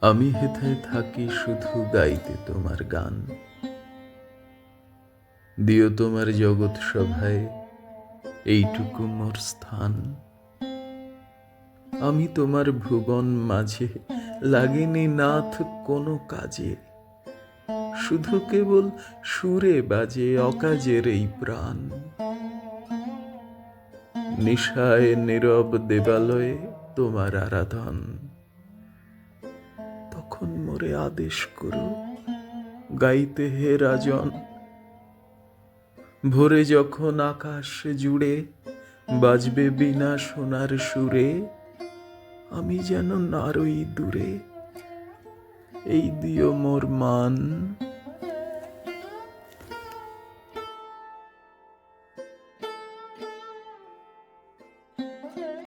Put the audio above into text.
আমি হেথায় থাকি শুধু গাইতে তোমার গান। দিও তোমার জগৎ সভায় এইটুকু মোর স্থান। আমি তোমার ভুবন মাঝে লাগেনি নাথ কোনো কাজে, শুধু কেবল সুরে বাজে অকাজের এই প্রাণ। নিশায় নীরব দেবালয়ে তোমার আরাধন, তখন মোরে আদেশ করো গাইতে হে রাজন। ভোরে যখন আকাশ জুড়ে বাজবে বিনা সোনার সুরে, আমি যেন নারই দূরে, এই দিও মোর মান।